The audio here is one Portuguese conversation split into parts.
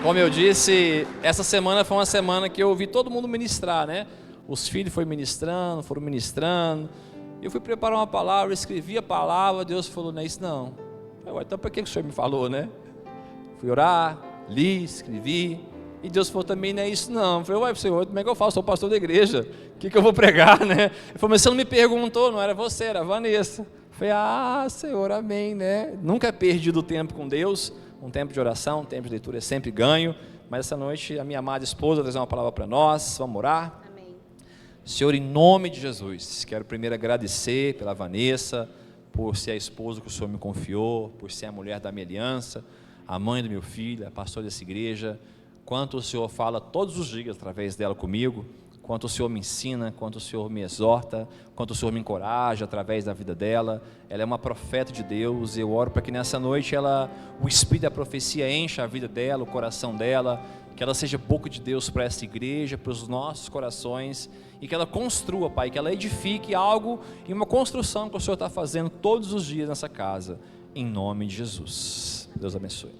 Como eu disse, essa semana foi uma semana que eu ouvi todo mundo ministrar, né? Os filhos foram ministrando. Eu fui preparar uma palavra, escrevi a palavra, Deus falou, não é isso não. Eu falei, então por que o Senhor me falou, né? Fui orar, li, escrevi, e Deus falou também, não é isso não. Eu falei, ué, Senhor, como é que eu faço? Sou pastor da igreja, o que eu vou pregar, né? Ele falou, mas você não me perguntou, não era você, era a Vanessa. Eu falei, Senhor, amém, né? Nunca é perdido o tempo com Deus. Um tempo de oração, um tempo de leitura é sempre ganho. Mas essa noite a minha amada esposa vai trazer uma palavra para nós. Vamos orar? Amém. Senhor, em nome de Jesus, quero primeiro agradecer pela Vanessa, por ser a esposa que o Senhor me confiou, por ser a mulher da minha aliança, a mãe do meu filho, a pastora dessa igreja. Quanto o Senhor fala todos os dias através dela comigo, quanto o Senhor me ensina, quanto o Senhor me exorta, quanto o Senhor me encoraja através da vida dela. Ela é uma profeta de Deus. Eu oro para que nessa noite o Espírito da profecia encha a vida dela, o coração dela, que ela seja boca de Deus para essa igreja, para os nossos corações, e que ela construa, Pai, que ela edifique algo em uma construção que o Senhor está fazendo todos os dias nessa casa, em nome de Jesus. Deus abençoe.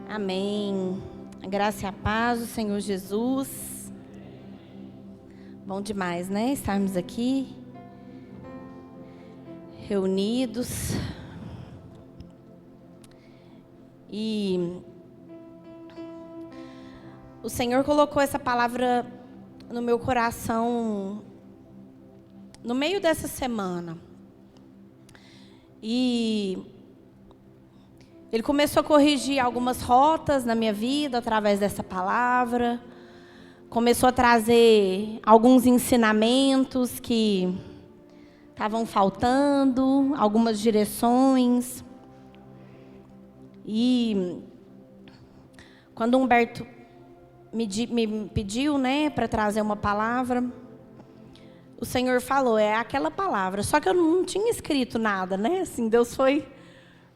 Amém. A graça e a paz do Senhor Jesus. Bom demais, né? Estarmos aqui, reunidos. E o Senhor colocou essa palavra no meu coração no meio dessa semana. E Ele começou a corrigir algumas rotas na minha vida através dessa palavra. Começou a trazer alguns ensinamentos que estavam faltando, algumas direções. E quando Humberto me pediu, né, para trazer uma palavra, o Senhor falou, é aquela palavra. Só que eu não tinha escrito nada, né? Assim, Deus foi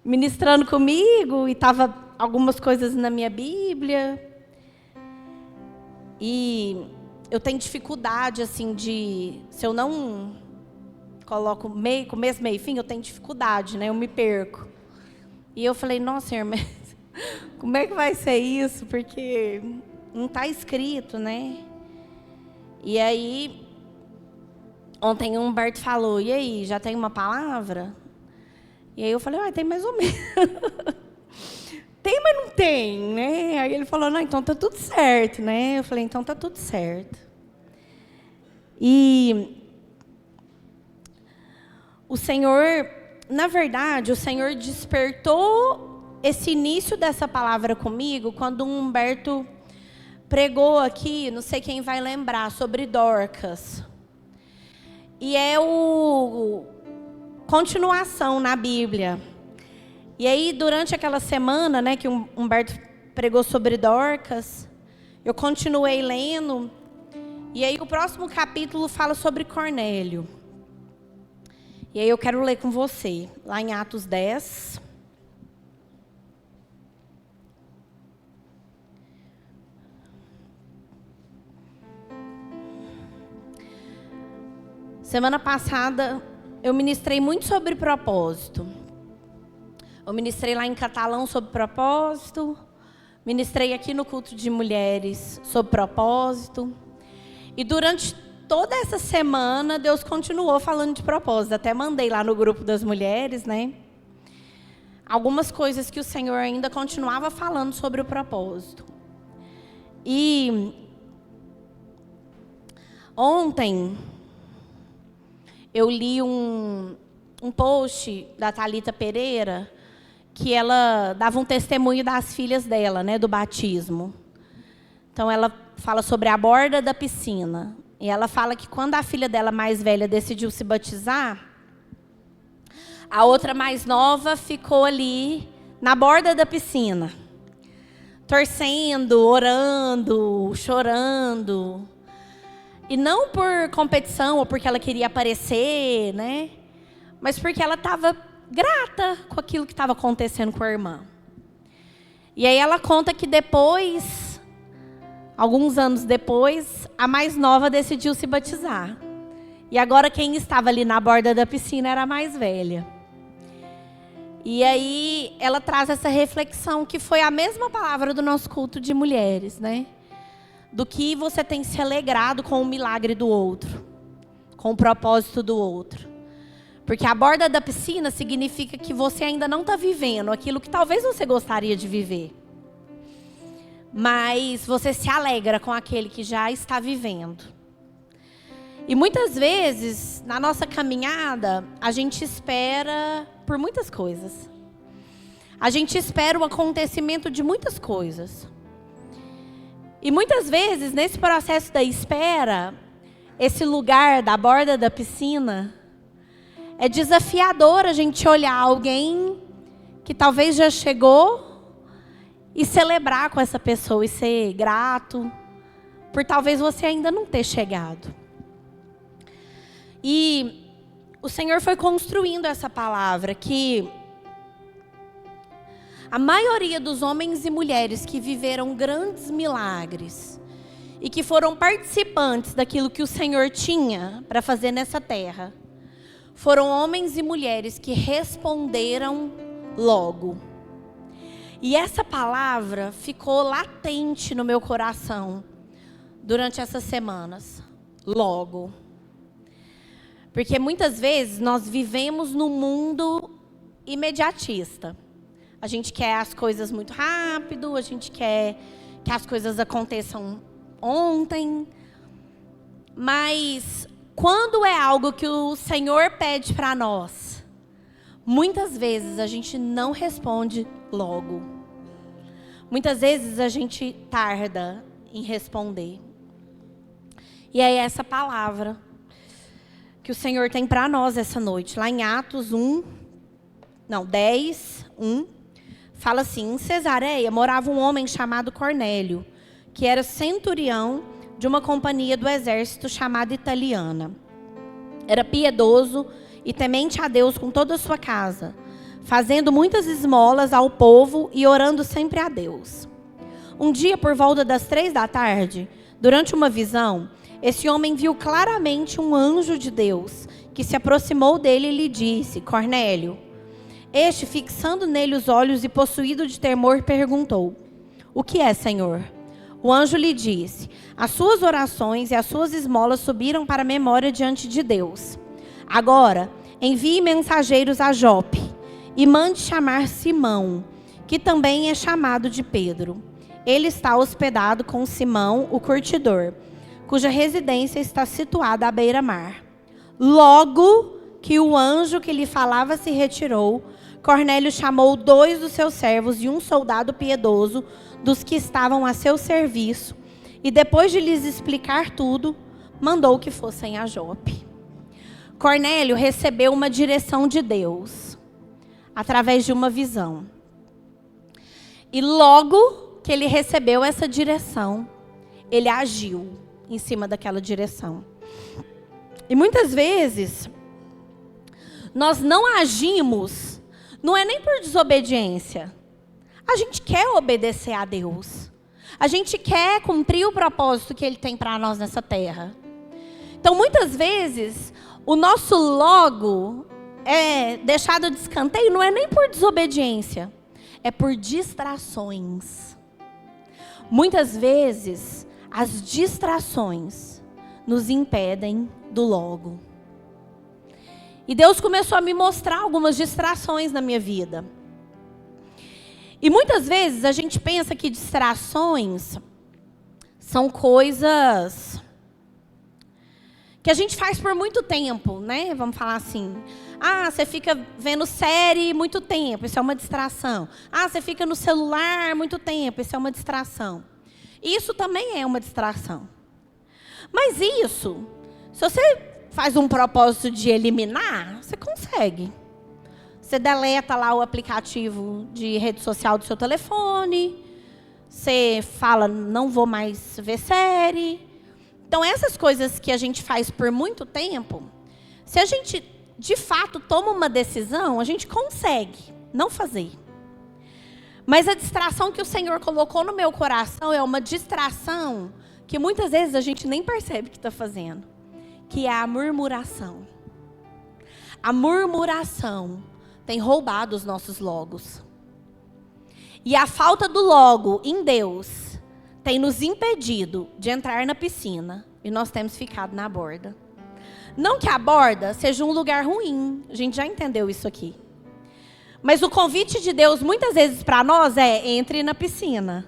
ministrando comigo e estava algumas coisas na minha Bíblia. E eu tenho dificuldade, assim, se eu não coloco começo, meio e fim, eu tenho dificuldade, né? Eu me perco. E eu falei, nossa, Senhor, mas como é que vai ser isso? Porque não está escrito, né? E aí, ontem o Humberto falou, e aí, já tem uma palavra? E aí eu falei, tem mais ou menos. Tem, mas não tem, né? Aí ele falou, não, então tá tudo certo, né? Eu falei, então tá tudo certo. E o Senhor, na verdade, o Senhor despertou esse início dessa palavra comigo quando o Humberto pregou aqui, não sei quem vai lembrar, sobre Dorcas. E é continuação na Bíblia. E aí, durante aquela semana, né, que o Humberto pregou sobre Dorcas, eu continuei lendo, e aí o próximo capítulo fala sobre Cornélio. E aí eu quero ler com você, lá em Atos 10. Semana passada, eu ministrei muito sobre propósito. Eu ministrei lá em Catalão sobre propósito. Ministrei aqui no culto de mulheres sobre propósito. E durante toda essa semana, Deus continuou falando de propósito. Até mandei lá no grupo das mulheres, né? Algumas coisas que o Senhor ainda continuava falando sobre o propósito. E ontem eu li um post da Thalita Pereira, que ela dava um testemunho das filhas dela, né, do batismo. Então, ela fala sobre a borda da piscina. E ela fala que quando a filha dela mais velha decidiu se batizar, a outra mais nova ficou ali na borda da piscina, torcendo, orando, chorando. E não por competição ou porque ela queria aparecer, né? Mas porque ela estava grata com aquilo que estava acontecendo com a irmã. E aí ela conta que depois, alguns anos depois, a mais nova decidiu se batizar. E agora quem estava ali na borda da piscina era a mais velha. E aí ela traz essa reflexão que foi a mesma palavra do nosso culto de mulheres, né? Do que você tem se alegrado com o milagre do outro, com o propósito do outro. Porque a borda da piscina significa que você ainda não está vivendo aquilo que talvez você gostaria de viver. Mas você se alegra com aquele que já está vivendo. E muitas vezes, na nossa caminhada, a gente espera por muitas coisas. A gente espera o acontecimento de muitas coisas. E muitas vezes, nesse processo da espera, esse lugar da borda da piscina, é desafiador a gente olhar alguém que talvez já chegou e celebrar com essa pessoa e ser grato por talvez você ainda não ter chegado. E o Senhor foi construindo essa palavra que a maioria dos homens e mulheres que viveram grandes milagres e que foram participantes daquilo que o Senhor tinha para fazer nessa terra, foram homens e mulheres que responderam logo. E essa palavra ficou latente no meu coração durante essas semanas. Logo. Porque muitas vezes nós vivemos num mundo imediatista. A gente quer as coisas muito rápido, a gente quer que as coisas aconteçam ontem. Mas quando é algo que o Senhor pede para nós, muitas vezes a gente não responde logo. Muitas vezes a gente tarda em responder. E é essa palavra que o Senhor tem para nós essa noite. Lá em Atos 10, 1, fala assim: em Cesareia morava um homem chamado Cornélio, que era centurião de uma companhia do exército chamada Italiana. Era piedoso e temente a Deus com toda a sua casa, fazendo muitas esmolas ao povo e orando sempre a Deus. Um dia, por volta das 3 da tarde, durante uma visão, esse homem viu claramente um anjo de Deus que se aproximou dele e lhe disse: Cornélio. Este, fixando nele os olhos e possuído de temor, perguntou: o que é, Senhor? O anjo lhe disse: as suas orações e as suas esmolas subiram para a memória diante de Deus. Agora, envie mensageiros a Jope e mande chamar Simão, que também é chamado de Pedro. Ele está hospedado com Simão, o curtidor, cuja residência está situada à beira-mar. Logo que o anjo que lhe falava se retirou, Cornélio chamou 2 dos seus servos e um soldado piedoso dos que estavam a seu serviço, e depois de lhes explicar tudo, mandou que fossem a Jope. Cornélio recebeu uma direção de Deus, através de uma visão. E logo que ele recebeu essa direção, ele agiu em cima daquela direção. E muitas vezes, nós não agimos, não é nem por desobediência. A gente quer obedecer a Deus. A gente quer cumprir o propósito que Ele tem para nós nessa terra. Então, muitas vezes, o nosso logo é deixado de escanteio, não é nem por desobediência, é por distrações. Muitas vezes, as distrações nos impedem do logo. E Deus começou a me mostrar algumas distrações na minha vida. E muitas vezes a gente pensa que distrações são coisas que a gente faz por muito tempo, né? Vamos falar assim. Ah, você fica vendo série muito tempo, isso é uma distração. Ah, você fica no celular muito tempo, isso é uma distração. Isso também é uma distração. Mas isso, se você faz um propósito de eliminar, você consegue. Você deleta lá o aplicativo de rede social do seu telefone. Você fala, não vou mais ver série. Então, essas coisas que a gente faz por muito tempo, se a gente, de fato, toma uma decisão, a gente consegue não fazer. Mas a distração que o Senhor colocou no meu coração é uma distração que muitas vezes a gente nem percebe que está fazendo, que é a murmuração. A murmuração tem roubado os nossos logos. E a falta do logo em Deus tem nos impedido de entrar na piscina. E nós temos ficado na borda. Não que a borda seja um lugar ruim. A gente já entendeu isso aqui. Mas o convite de Deus, muitas vezes, para nós é: entre na piscina.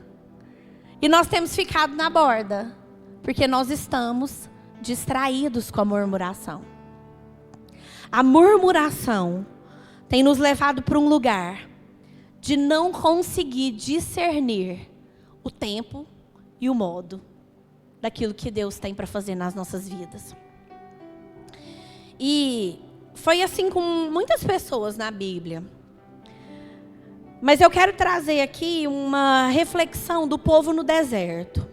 E nós temos ficado na borda. Porque nós estamos distraídos com a murmuração. A murmuração tem nos levado para um lugar de não conseguir discernir o tempo e o modo daquilo que Deus tem para fazer nas nossas vidas. E foi assim com muitas pessoas na Bíblia. Mas eu quero trazer aqui uma reflexão do povo no deserto.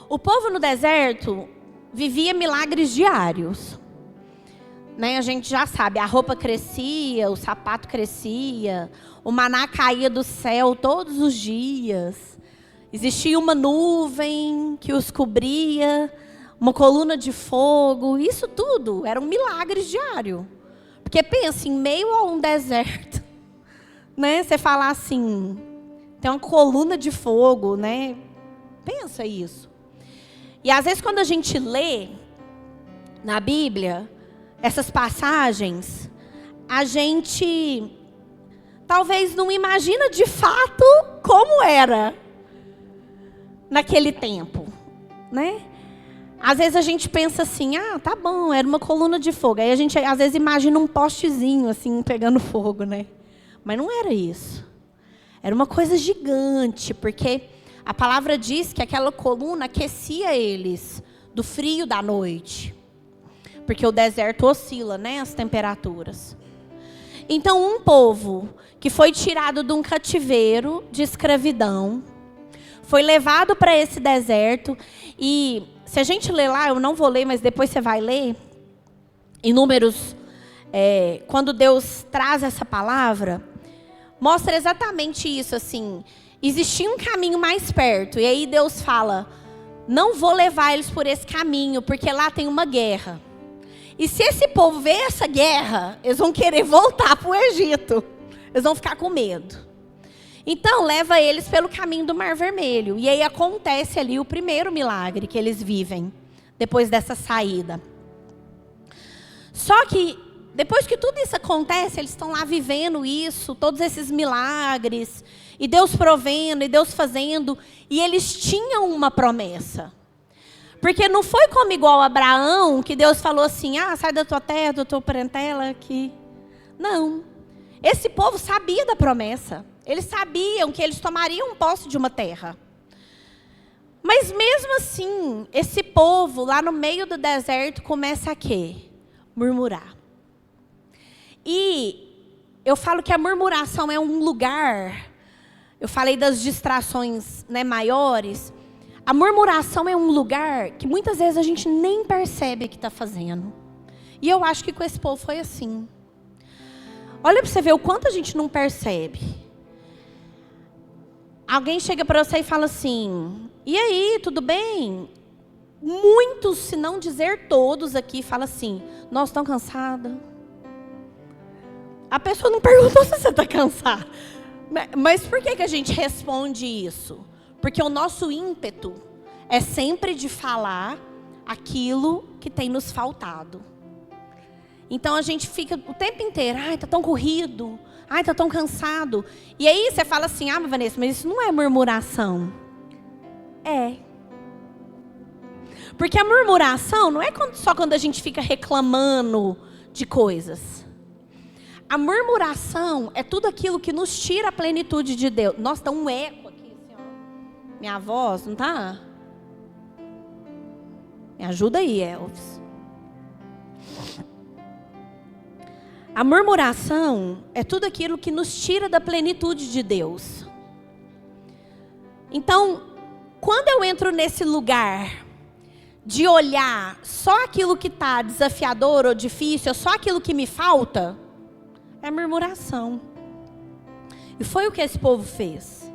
O povo no deserto vivia milagres diários. A gente já sabe, a roupa crescia, o sapato crescia, o maná caía do céu todos os dias. Existia uma nuvem que os cobria, uma coluna de fogo. Isso tudo eram milagres diários. Porque pensa, em meio a um deserto, você falar assim, tem uma coluna de fogo, Pensa isso. E às vezes quando a gente lê na Bíblia essas passagens, a gente talvez não imagina de fato como era naquele tempo, Às vezes a gente pensa assim, tá bom, era uma coluna de fogo. Aí a gente às vezes imagina um postezinho assim pegando fogo, Mas não era isso. Era uma coisa gigante, porque a palavra diz que aquela coluna aquecia eles do frio da noite. Porque o deserto oscila, as temperaturas. Então, um povo que foi tirado de um cativeiro de escravidão, foi levado para esse deserto. E se a gente ler lá, eu não vou ler, mas depois você vai ler, em Números, quando Deus traz essa palavra, mostra exatamente isso, assim. Existia um caminho mais perto, e aí Deus fala: não vou levar eles por esse caminho, porque lá tem uma guerra. E se esse povo ver essa guerra, eles vão querer voltar para o Egito. Eles vão ficar com medo. Então, leva eles pelo caminho do Mar Vermelho. E aí acontece ali o primeiro milagre que eles vivem, depois dessa saída. Só que, depois que tudo isso acontece, eles estão lá vivendo isso, todos esses milagres, e Deus provendo, e Deus fazendo, e eles tinham uma promessa. Porque não foi como igual Abraão, que Deus falou assim, sai da tua terra, da tua parentela aqui. Não. Esse povo sabia da promessa. Eles sabiam que eles tomariam posse de uma terra. Mas mesmo assim, esse povo lá no meio do deserto começa a quê? Murmurar. E eu falo que a murmuração é um lugar, eu falei das distrações maiores. A murmuração é um lugar que muitas vezes a gente nem percebe que está fazendo. E eu acho que com esse povo foi assim. Olha para você ver o quanto a gente não percebe. Alguém chega para você e fala assim, e aí, tudo bem? Muitos, se não dizer todos aqui, falam assim, nossa, estou cansada. A pessoa não perguntou se você está cansada. Mas por que a gente responde isso? Porque o nosso ímpeto é sempre de falar aquilo que tem nos faltado. Então a gente fica o tempo inteiro, está tão corrido, está tão cansado. E aí você fala assim, Vanessa, mas isso não é murmuração. É. Porque a murmuração não é só quando a gente fica reclamando de coisas. A murmuração é tudo aquilo que nos tira a plenitude de Deus. Nossa, está um eco aqui, senhor. Minha voz, não tá? Me ajuda aí, Elvis. A murmuração é tudo aquilo que nos tira da plenitude de Deus. Então, quando eu entro nesse lugar de olhar só aquilo que está desafiador ou difícil, só aquilo que me falta, é murmuração. E foi o que esse povo fez.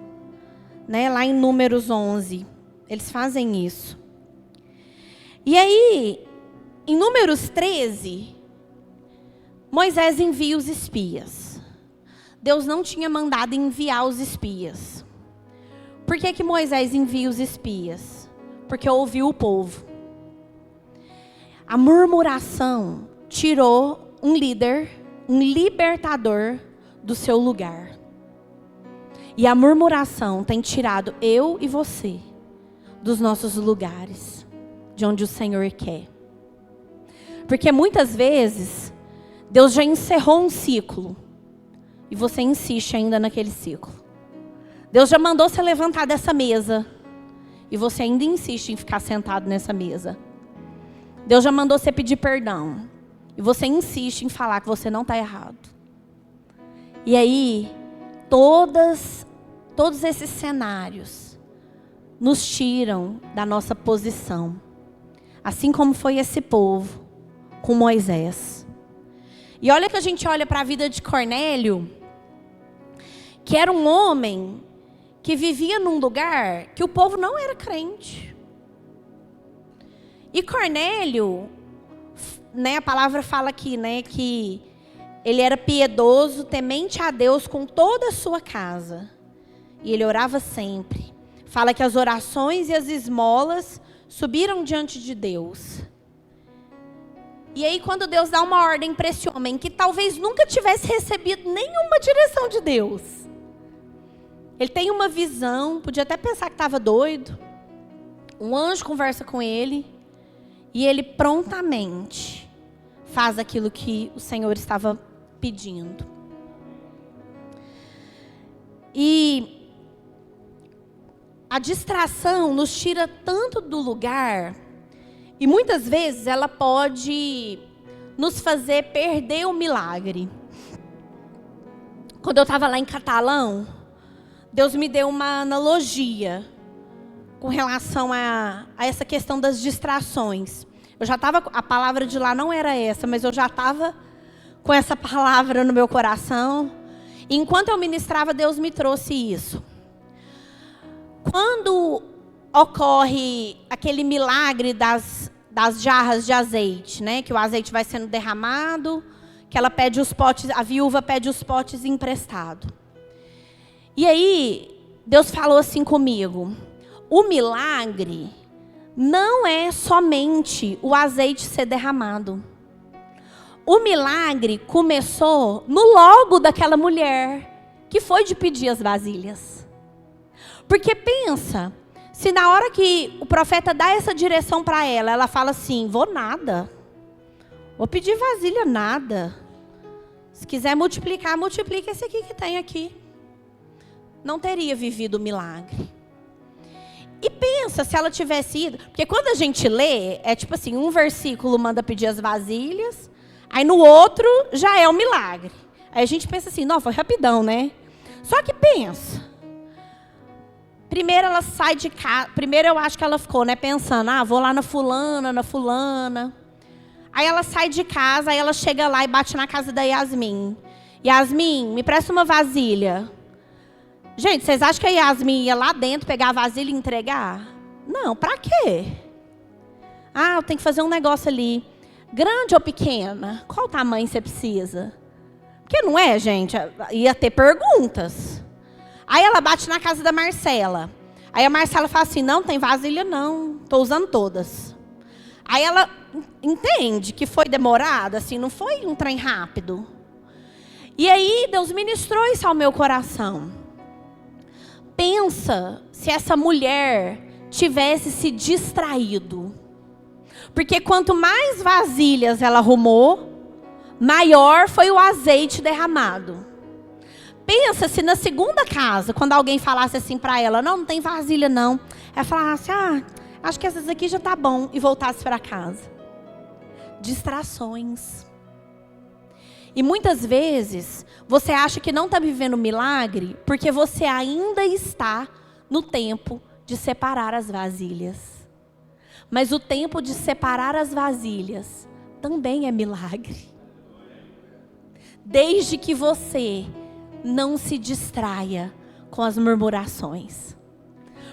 Lá em Números 11, eles fazem isso. E aí, em Números 13, Moisés envia os espias. Deus não tinha mandado enviar os espias. Por que Moisés envia os espias? Porque ouviu o povo. A murmuração tirou um líder, um libertador do seu lugar. E a murmuração tem tirado eu e você dos nossos lugares, de onde o Senhor quer. Porque muitas vezes Deus já encerrou um ciclo e você insiste ainda naquele ciclo. Deus já mandou você levantar dessa mesa e você ainda insiste em ficar sentado nessa mesa. Deus já mandou você pedir perdão e você insiste em falar que você não está errado. E aí, todos esses cenários nos tiram da nossa posição. Assim como foi esse povo com Moisés. E olha que a gente olha para a vida de Cornélio, que era um homem que vivia num lugar que o povo não era crente. E Cornélio, né, a palavra fala aqui, né, que ele era piedoso, temente a Deus com toda a sua casa. E ele orava sempre. Fala que as orações e as esmolas subiram diante de Deus. E aí quando Deus dá uma ordem para esse homem, que talvez nunca tivesse recebido nenhuma direção de Deus. Ele tem uma visão, podia até pensar que estava doido. Um anjo conversa com ele. E ele prontamente faz aquilo que o Senhor estava pedindo. E a distração nos tira tanto do lugar. E muitas vezes ela pode nos fazer perder o milagre. Quando eu estava lá em Catalão, Deus me deu uma analogia com relação a essa questão das distrações. Eu já estava, a palavra de lá não era essa, mas eu já estava com essa palavra no meu coração. E enquanto eu ministrava, Deus me trouxe isso. Quando ocorre aquele milagre das jarras de azeite, né? Que o azeite vai sendo derramado, que ela pede os potes, a viúva pede os potes emprestado. E aí, Deus falou assim comigo: o milagre não é somente o azeite ser derramado. O milagre começou no logo daquela mulher que foi de pedir as vasilhas. Porque pensa, se na hora que o profeta dá essa direção para ela, ela fala assim: vou nada, vou pedir vasilha nada. Se quiser multiplicar, multiplica esse aqui que tem aqui. Não teria vivido o milagre. E pensa se ela tivesse ido, porque quando a gente lê, é tipo assim, um versículo manda pedir as vasilhas, aí no outro já é o milagre. Aí a gente pensa assim, não, foi rapidão, né? Só que pensa, primeiro ela sai de casa, primeiro eu acho que ela ficou, né, pensando, vou lá na fulana. Aí ela sai de casa, aí ela chega lá e bate na casa da Yasmin. Yasmin, me presta uma vasilha. Gente, vocês acham que a Yasmin ia lá dentro pegar a vasilha e entregar? Não, pra quê? Eu tenho que fazer um negócio ali. Grande ou pequena? Qual tamanho você precisa? Porque não é, gente? Ia ter perguntas. Aí ela bate na casa da Marcela. Aí a Marcela fala assim, não, tem vasilha não. Estou usando todas. Aí ela entende que foi demorado, assim, não foi um trem rápido. E aí Deus ministrou isso ao meu coração. Pensa se essa mulher tivesse se distraído. Porque quanto mais vasilhas ela arrumou, maior foi o azeite derramado. Pensa se na segunda casa, quando alguém falasse assim para ela, não tem vasilha não. Ela falasse, acho que essas aqui já tá bom, e voltasse para casa. Distrações. E muitas vezes, você acha que não está vivendo milagre, porque você ainda está no tempo de separar as vasilhas. Mas o tempo de separar as vasilhas também é milagre. Desde que você não se distraia com as murmurações.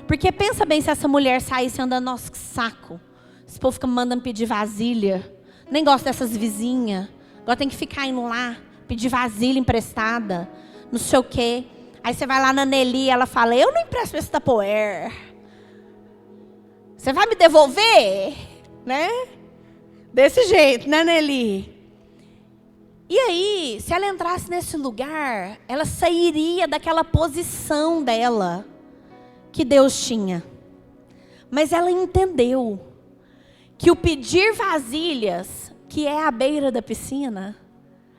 Porque pensa bem se essa mulher saísse andando, nossa, que saco. Esse povo fica me mandando pedir vasilha. Nem gosto dessas vizinhas. Agora tem que ficar indo lá, pedir vasilha emprestada, não sei o quê. Aí você vai lá na Nelly, ela fala, eu não empresto esse Tupperware. Você vai me devolver? Né? Desse jeito, né, Nelly? E aí, se ela entrasse nesse lugar, ela sairia daquela posição dela que Deus tinha. Mas ela entendeu que o pedir vasilhas, que é à beira da piscina,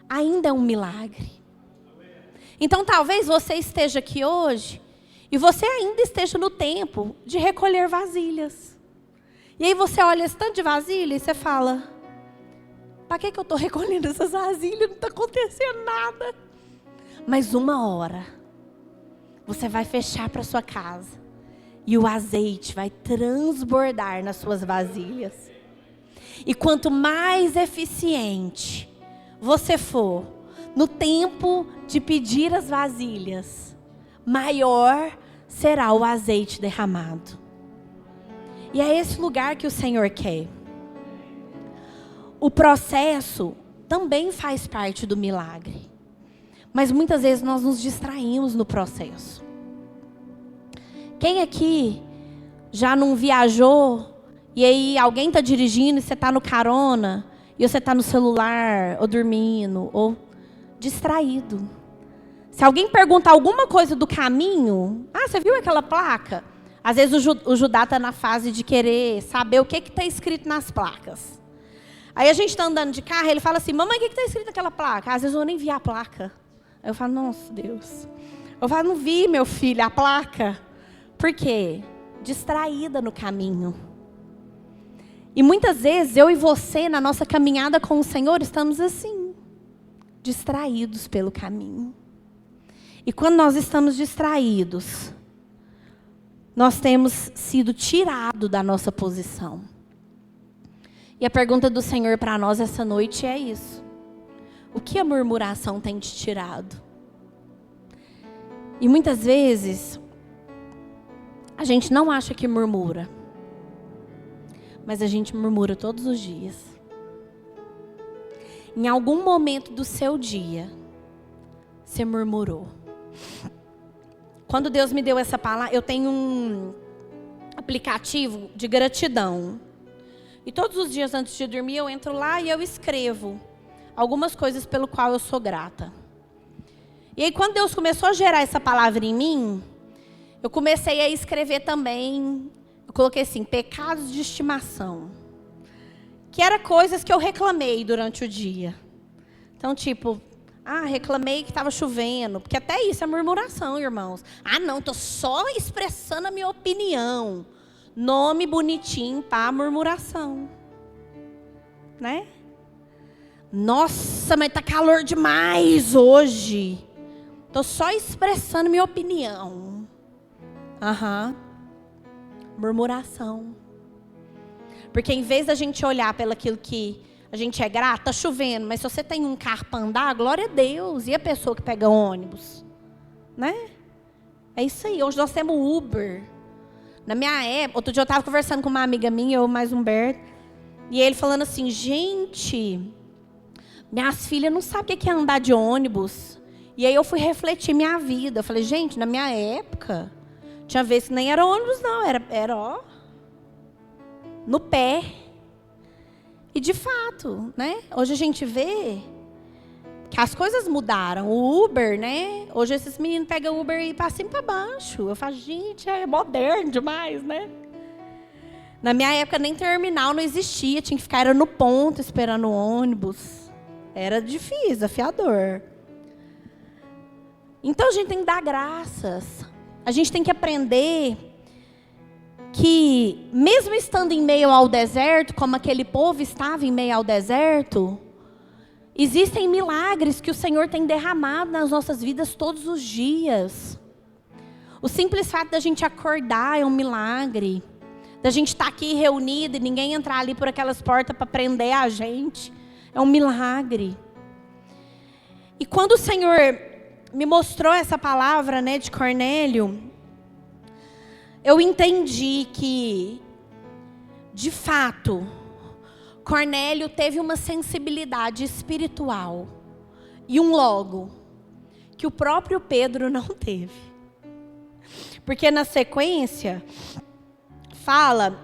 ainda é um milagre. Então talvez você esteja aqui hoje e você ainda esteja no tempo de recolher vasilhas. E aí você olha esse tanto de vasilha e você fala, para que eu estou recolhendo essas vasilhas? Não está acontecendo nada. Mas uma hora, você vai fechar para sua casa e o azeite vai transbordar nas suas vasilhas. E quanto mais eficiente você for no tempo de pedir as vasilhas, maior será o azeite derramado. E é esse lugar que o Senhor quer. O processo também faz parte do milagre. Mas muitas vezes nós nos distraímos no processo. Quem aqui já não viajou e aí alguém está dirigindo e você está no carona e você está no celular ou dormindo ou distraído? Se alguém perguntar alguma coisa do caminho, você viu aquela placa? Às vezes o Judá está na fase de querer saber o que está escrito nas placas. Aí a gente está andando de carro e ele fala assim, mamãe, o que está escrito naquela placa? Às vezes eu nem vi a placa. Aí eu falo, nossa, Deus. Eu falo, não vi, meu filho, a placa. Por quê? Distraída no caminho. E muitas vezes eu e você, na nossa caminhada com o Senhor, estamos assim, distraídos pelo caminho. E quando nós estamos distraídos, nós temos sido tirados da nossa posição. E a pergunta do Senhor para nós essa noite é isso. O que a murmuração tem te tirado? E muitas vezes, a gente não acha que murmura. Mas a gente murmura todos os dias. Em algum momento do seu dia, você murmurou. Quando Deus me deu essa palavra, eu tenho um aplicativo de gratidão. E todos os dias antes de dormir eu entro lá e eu escrevo algumas coisas pelo qual eu sou grata. E aí quando Deus começou a gerar essa palavra em mim, eu comecei a escrever também, eu coloquei assim, pecados de estimação. Que era coisas que eu reclamei durante o dia. Então tipo, reclamei que estava chovendo, porque até isso é murmuração, irmãos. Não, estou só expressando a minha opinião. Nome bonitinho para murmuração. Né? Nossa, mas está calor demais hoje. Estou só expressando minha opinião. Murmuração. Porque em vez da gente olhar pelo aquilo que a gente é grato, está chovendo, mas se você tem um carro para andar, glória a Deus. E a pessoa que pega ônibus? Né? É isso aí, hoje nós temos Uber. Na minha época, outro dia eu estava conversando com uma amiga minha, eu mais Humberto, e ele falando assim, gente, minhas filhas não sabem o que é andar de ônibus. E aí eu fui refletir minha vida. Eu falei, gente, na minha época, tinha vezes que nem era ônibus não, era ó, no pé. E de fato, né? Hoje a gente vê que as coisas mudaram. O Uber, né? Hoje esses meninos pegam Uber e para cima e para baixo. Eu falo, gente, é moderno demais, né? Na minha época nem terminal não existia. Tinha que ficar no ponto esperando o ônibus. Era difícil, desafiador. Então a gente tem que dar graças. A gente tem que aprender que mesmo estando em meio ao deserto, como aquele povo estava em meio ao deserto, existem milagres que o Senhor tem derramado nas nossas vidas todos os dias. O simples fato da gente acordar é um milagre. Da gente estar aqui reunido e ninguém entrar ali por aquelas portas para prender a gente. É um milagre. E quando o Senhor me mostrou essa palavra, né, de Cornélio, eu entendi que, de fato, Cornélio teve uma sensibilidade espiritual e um logo que o próprio Pedro não teve. Porque na sequência fala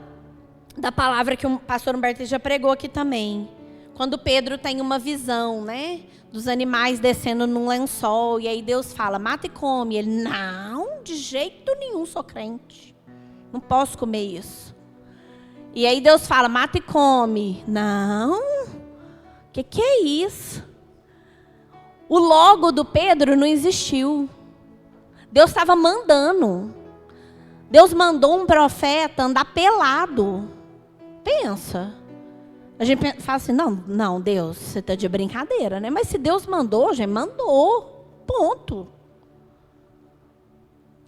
da palavra que o pastor Humberto já pregou aqui também. Quando Pedro tem uma visão, né, dos animais descendo num lençol, e aí Deus fala, mata e come. Ele, não, de jeito nenhum, sou crente. Não posso comer isso. E aí Deus fala, mata e come. Não, que é isso? O logo do Pedro não existiu. Deus estava mandando. Deus mandou um profeta andar pelado. Pensa. A gente fala assim, não, Deus, você está de brincadeira, né? Mas se Deus mandou, gente, mandou. Ponto.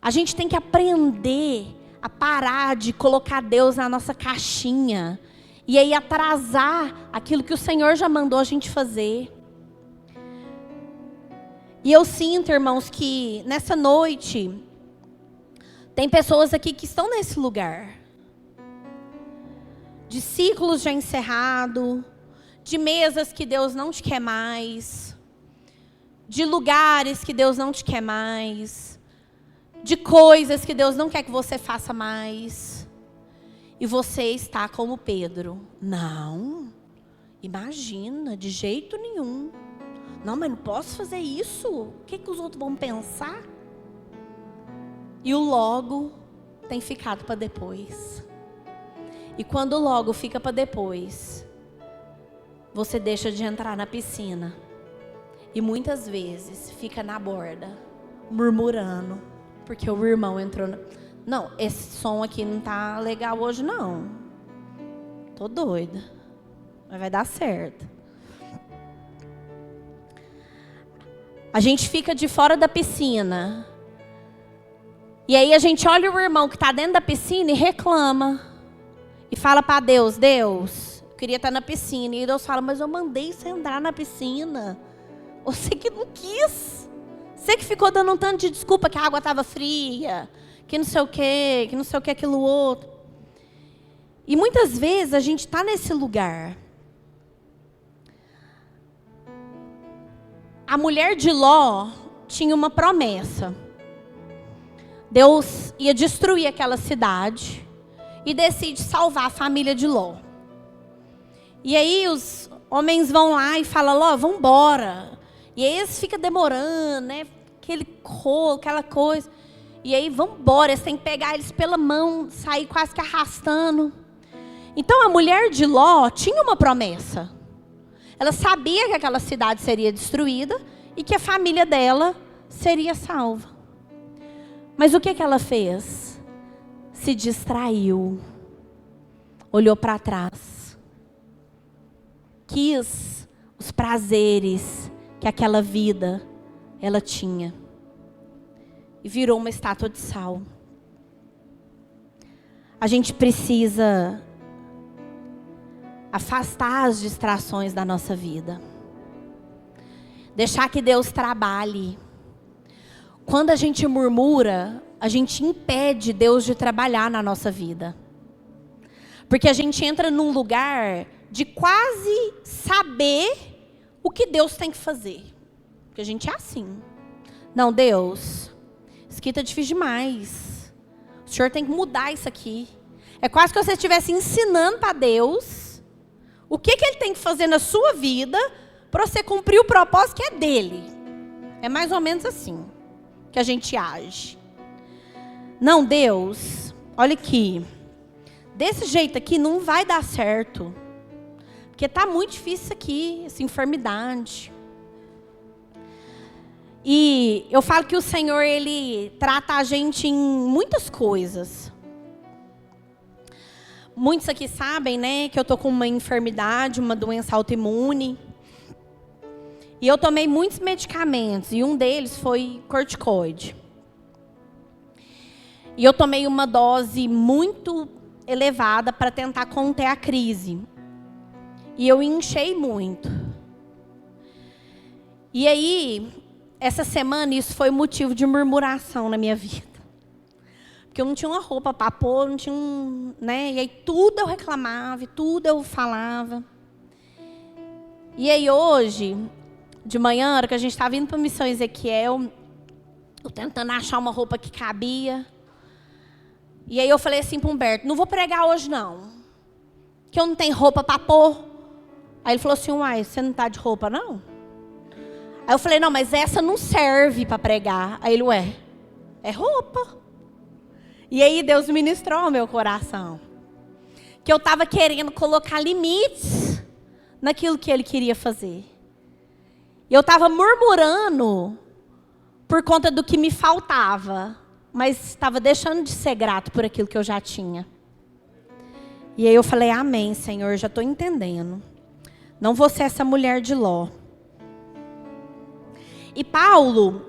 A gente tem que aprender a parar de colocar Deus na nossa caixinha. E aí atrasar aquilo que o Senhor já mandou a gente fazer. E eu sinto, irmãos, que nessa noite tem pessoas aqui que estão nesse lugar. De ciclos já encerrados, de mesas que Deus não te quer mais, de lugares que Deus não te quer mais, de coisas que Deus não quer que você faça mais. E você está como Pedro. Não, imagina, de jeito nenhum. Não, mas não posso fazer isso. O que os outros vão pensar? E o logo tem ficado para depois. E quando o logo fica para depois, você deixa de entrar na piscina. E muitas vezes fica na borda, murmurando, porque o irmão entrou na... Não, esse som aqui não tá legal hoje não. Tô doida. Mas vai dar certo. A gente fica de fora da piscina. E aí a gente olha o irmão que está dentro da piscina e reclama. E fala para Deus, Deus, eu queria estar na piscina. E Deus fala, mas eu mandei você entrar na piscina. Você que não quis. Você que ficou dando um tanto de desculpa que a água estava fria. Que não sei o que, aquilo outro. E muitas vezes a gente está nesse lugar. A mulher de Ló tinha uma promessa. Deus ia destruir aquela cidade e decide salvar a família de Ló. E aí os homens vão lá e falam, Ló, vamos embora. E aí eles ficam demorando, né? Aquela coisa. E aí vamos embora, eles têm que pegar eles pela mão, sair quase que arrastando. Então a mulher de Ló tinha uma promessa. Ela sabia que aquela cidade seria destruída e que a família dela seria salva. Mas o que ela fez? Se distraiu. Olhou para trás. Quis os prazeres que aquela vida ela tinha. E virou uma estátua de sal. A gente precisa afastar as distrações da nossa vida. Deixar que Deus trabalhe. Quando a gente murmura, a gente impede Deus de trabalhar na nossa vida. Porque a gente entra num lugar de quase saber o que Deus tem que fazer. Porque a gente é assim. Não, Deus, isso aqui está difícil demais. O Senhor tem que mudar isso aqui. É quase que você estivesse ensinando para Deus o que Ele tem que fazer na sua vida para você cumprir o propósito que é dele. É mais ou menos assim que a gente age. Não, Deus, olha aqui. Desse jeito aqui não vai dar certo. Porque está muito difícil isso aqui, essa enfermidade. E eu falo que o Senhor, Ele trata a gente em muitas coisas. Muitos aqui sabem, né, que eu estou com uma enfermidade, uma doença autoimune. E eu tomei muitos medicamentos, e um deles foi corticoide. E eu tomei uma dose muito elevada para tentar conter a crise. E eu inchei muito. E aí, essa semana, isso foi motivo de murmuração na minha vida. Porque eu não tinha uma roupa para pôr, não tinha né? E aí tudo eu reclamava, tudo eu falava. E aí hoje, de manhã, na hora que a gente estava indo para a Missão Ezequiel, eu tentando achar uma roupa que cabia. E aí eu falei assim para o Humberto, não vou pregar hoje não, que eu não tenho roupa para pôr. Aí ele falou assim, uai, você não está de roupa não? Aí eu falei, não, mas essa não serve para pregar. Aí ele, ué, é roupa. E aí Deus ministrou ao meu coração que eu estava querendo colocar limites naquilo que Ele queria fazer. E eu estava murmurando por conta do que me faltava, mas estava deixando de ser grato por aquilo que eu já tinha. E aí eu falei, amém, Senhor, já estou entendendo. Não vou ser essa mulher de Ló. E Paulo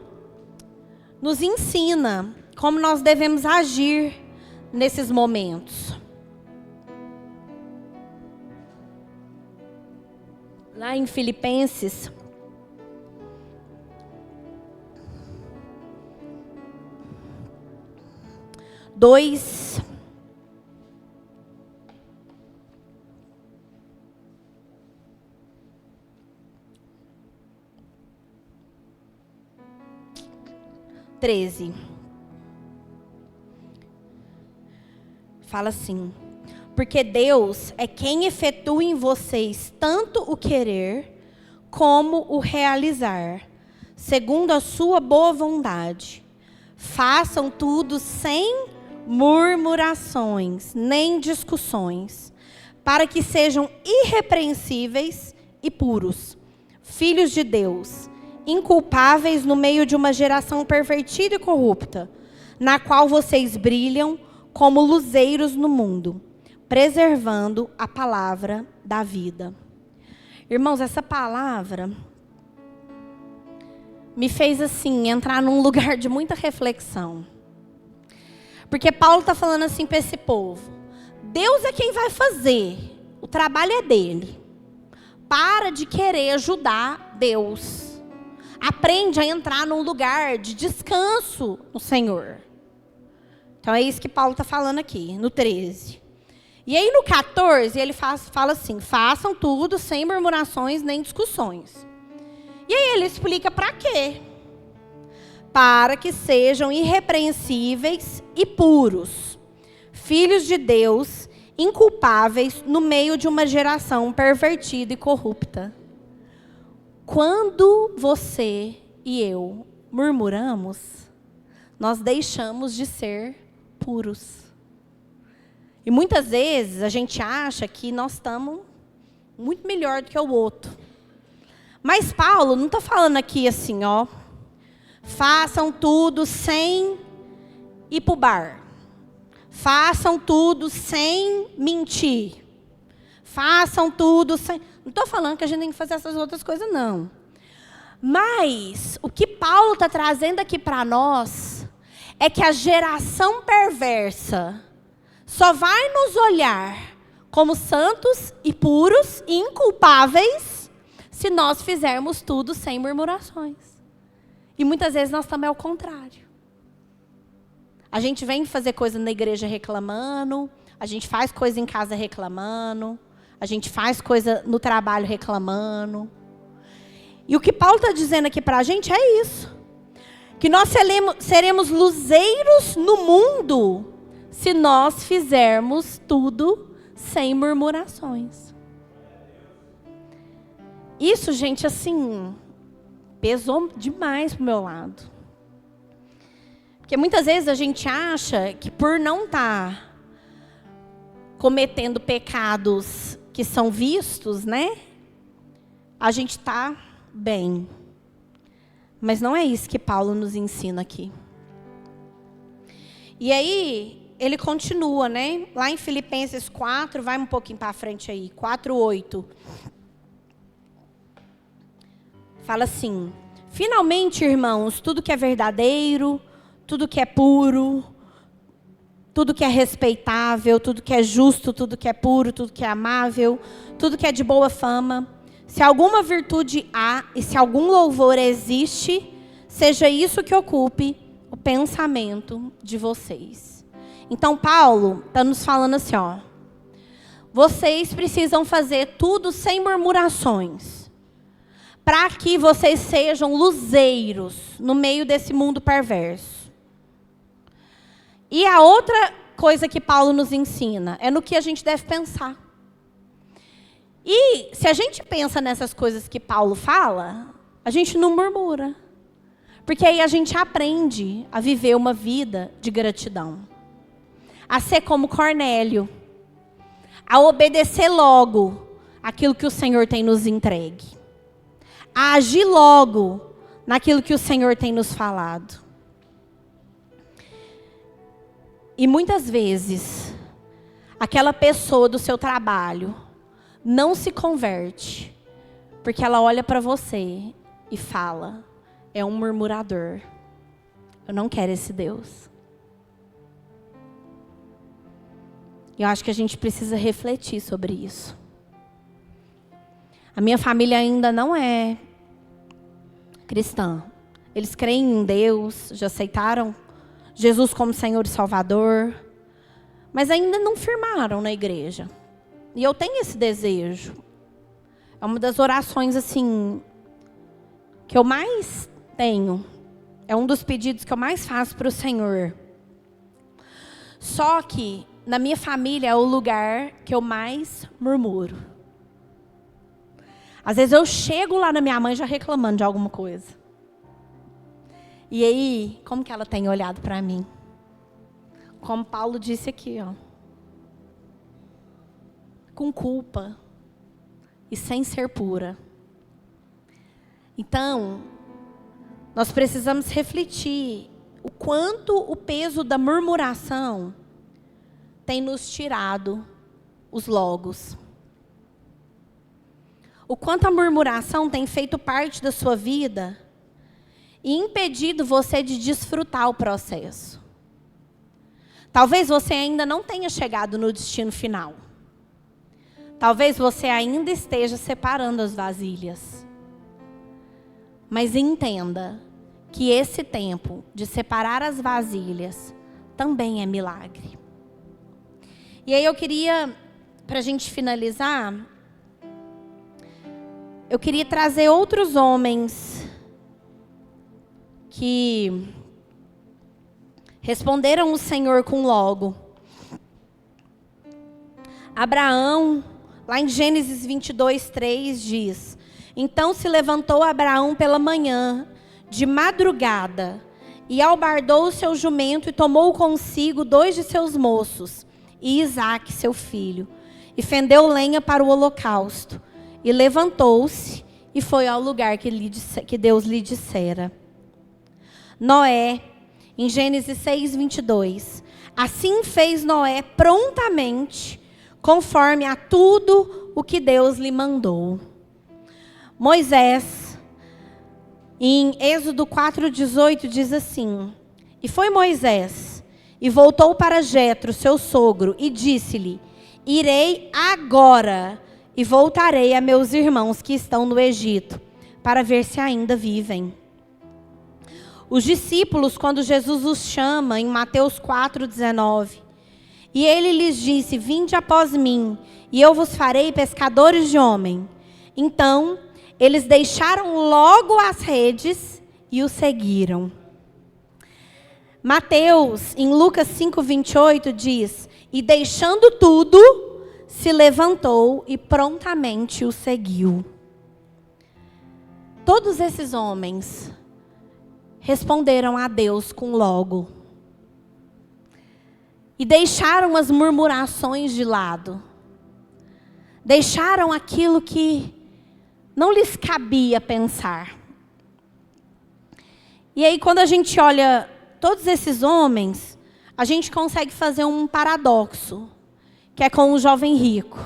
nos ensina como nós devemos agir nesses momentos. Lá em Filipenses, dois, treze. Fala assim: porque Deus é quem efetua em vocês tanto o querer como o realizar, segundo a sua boa vontade. Façam tudo sem murmurações, nem discussões, para que sejam irrepreensíveis e puros, filhos de Deus, inculpáveis no meio de uma geração pervertida e corrupta, na qual vocês brilham como luzeiros no mundo, preservando a palavra da vida. Irmãos, essa palavra me fez assim, entrar num lugar de muita reflexão. Porque Paulo está falando assim para esse povo: Deus é quem vai fazer, o trabalho é dele. Para de querer ajudar Deus. Aprende a entrar num lugar de descanso no Senhor. Então é isso que Paulo está falando aqui, no 13. E aí no 14, ele fala assim: façam tudo sem murmurações nem discussões. E aí ele explica para quê? Para que sejam irrepreensíveis e puros, filhos de Deus, inculpáveis no meio de uma geração pervertida e corrupta. Quando você e eu murmuramos, nós deixamos de ser puros. E muitas vezes a gente acha que nós estamos muito melhor do que o outro. Mas Paulo não está falando aqui assim, ó, façam tudo sem ir para o bar. Façam tudo sem mentir. Façam tudo sem... Não estou falando que a gente tem que fazer essas outras coisas, não. Mas o que Paulo está trazendo aqui para nós é que a geração perversa só vai nos olhar como santos e puros e inculpáveis se nós fizermos tudo sem murmurações. E muitas vezes nós também é o contrário. A gente vem fazer coisa na igreja reclamando, a gente faz coisa em casa reclamando, a gente faz coisa no trabalho reclamando. E o que Paulo está dizendo aqui para a gente é isso. Que nós seremos luzeiros no mundo se nós fizermos tudo sem murmurações. Isso, gente, assim, pesou demais pro meu lado. Porque muitas vezes a gente acha que por não estar cometendo pecados que são vistos, né? A gente está bem. Mas não é isso que Paulo nos ensina aqui. E aí, ele continua, né? Lá em Filipenses 4, vai um pouquinho para frente aí, 4:8. Fala assim: finalmente, irmãos, tudo que é verdadeiro, tudo que é puro, tudo que é respeitável, tudo que é justo, tudo que é puro, tudo que é amável, tudo que é de boa fama, se alguma virtude há e se algum louvor existe, seja isso que ocupe o pensamento de vocês. Então, Paulo está nos falando assim, ó: vocês precisam fazer tudo sem murmurações. para que vocês sejam luzeiros no meio desse mundo perverso. E a outra coisa que Paulo nos ensina é no que a gente deve pensar. E se a gente pensa nessas coisas que Paulo fala, a gente não murmura. Porque aí a gente aprende a viver uma vida de gratidão. A ser como Cornélio. A obedecer logo aquilo que o Senhor tem nos entregue. A agir logo naquilo que o Senhor tem nos falado. E muitas vezes, aquela pessoa do seu trabalho não se converte, porque ela olha para você e fala, é um murmurador. Eu não quero esse Deus. Eu acho que a gente precisa refletir sobre isso. A minha família ainda não é cristã. Eles creem em Deus, já aceitaram Jesus como Senhor e Salvador, mas ainda não firmaram na igreja. E eu tenho esse desejo. É uma das orações assim que eu mais tenho. É um dos pedidos que eu mais faço para o Senhor. Só que na minha família é o lugar que eu mais murmuro. Às vezes eu chego lá na minha mãe já reclamando de alguma coisa. E aí, como que ela tem olhado para mim? Como Paulo disse aqui, ó. Com culpa e sem ser pura. Então, nós precisamos refletir o quanto o peso da murmuração tem nos tirado os logos. O quanto a murmuração tem feito parte da sua vida e impedido você de desfrutar o processo. Talvez você ainda não tenha chegado no destino final. Talvez você ainda esteja separando as vasilhas. Mas entenda que esse tempo de separar as vasilhas também é milagre. E aí eu queria, para a gente finalizar, eu queria trazer outros homens que responderam o Senhor com logo. Abraão, lá em Gênesis 22:3 diz: então se levantou Abraão pela manhã, de madrugada, e albardou o seu jumento e tomou consigo 2 de seus moços, e Isaque, seu filho, e fendeu lenha para o holocausto, e levantou-se e foi ao lugar que Deus lhe dissera. Noé, em Gênesis 6:22, assim fez Noé prontamente, conforme a tudo o que Deus lhe mandou. Moisés, em Êxodo 4:18, diz assim: e foi Moisés, e voltou para Jetro, seu sogro, e disse-lhe: irei agora, e voltarei a meus irmãos que estão no Egito, para ver se ainda vivem. Os discípulos, quando Jesus os chama, em Mateus 4:19, e ele lhes disse: vinde após mim, e eu vos farei pescadores de homem. Então, eles deixaram logo as redes e o seguiram. Mateus, em Lucas 5:28, diz: e deixando tudo, se levantou e prontamente o seguiu. Todos esses homens responderam a Deus com logo. E deixaram as murmurações de lado. Deixaram aquilo que não lhes cabia pensar. E aí, quando a gente olha todos esses homens, a gente consegue fazer um paradoxo, que é com o jovem rico.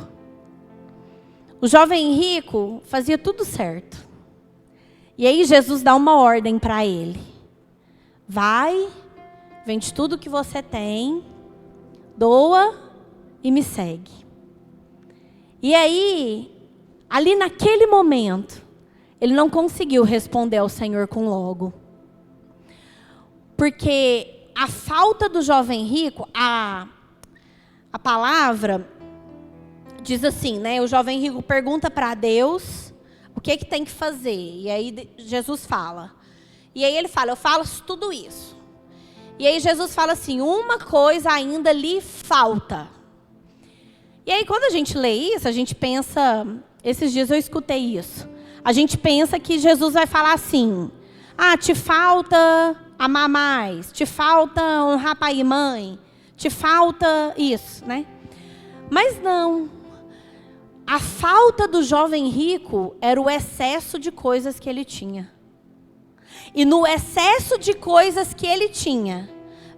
O jovem rico fazia tudo certo. E aí Jesus dá uma ordem para ele. Vai, vende tudo que você tem, doa e me segue. E aí, ali naquele momento, ele não conseguiu responder ao Senhor com logo. Porque a falta do jovem rico, a palavra diz assim, né? O jovem rico pergunta para Deus o o que tem que fazer? E aí Jesus fala. E aí ele fala, eu faço tudo isso. E aí Jesus fala assim, uma coisa ainda lhe falta. E aí quando a gente lê isso, a gente pensa, esses dias eu escutei isso. A gente pensa que Jesus vai falar assim, te falta amar mais, te falta honrar pai e mãe, te falta isso, né? Mas não. A falta do jovem rico era o excesso de coisas que ele tinha. E no excesso de coisas que ele tinha,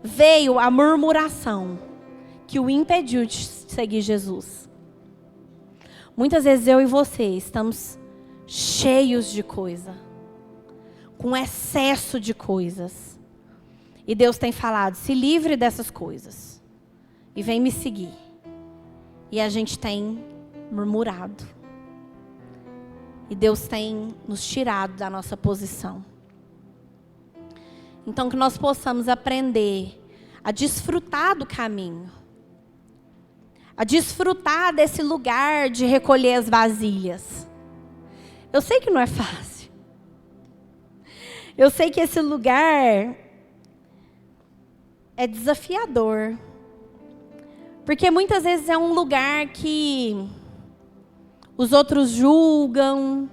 veio a murmuração que o impediu de seguir Jesus. Muitas vezes eu e você estamos cheios de coisa, com excesso de coisas. E Deus tem falado, se livre dessas coisas e vem me seguir. E a gente tem murmurado. E Deus tem nos tirado da nossa posição. Então que nós possamos aprender a desfrutar do caminho. A desfrutar desse lugar de recolher as vasilhas. Eu sei que não é fácil. Eu sei que esse lugar é desafiador. Porque muitas vezes é um lugar que os outros julgam,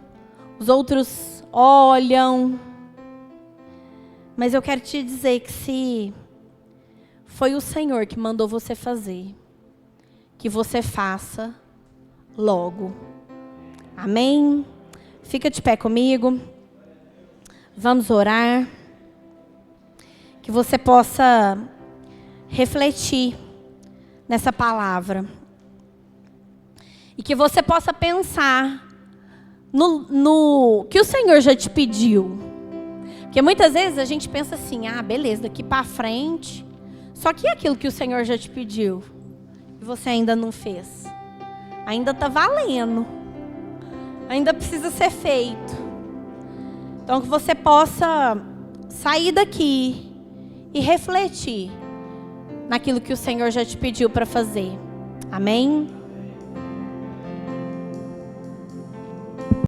os outros olham. Mas eu quero te dizer que se foi o Senhor que mandou você fazer, que você faça logo. Amém? Fica de pé comigo. Vamos orar. Que você possa refletir nessa palavra. E que você possa pensar no que o Senhor já te pediu. Porque muitas vezes a gente pensa assim, beleza, daqui para frente. Só que é aquilo que o Senhor já te pediu e você ainda não fez. Ainda está valendo. Ainda precisa ser feito. Então que você possa sair daqui e refletir naquilo que o Senhor já te pediu para fazer. Amém?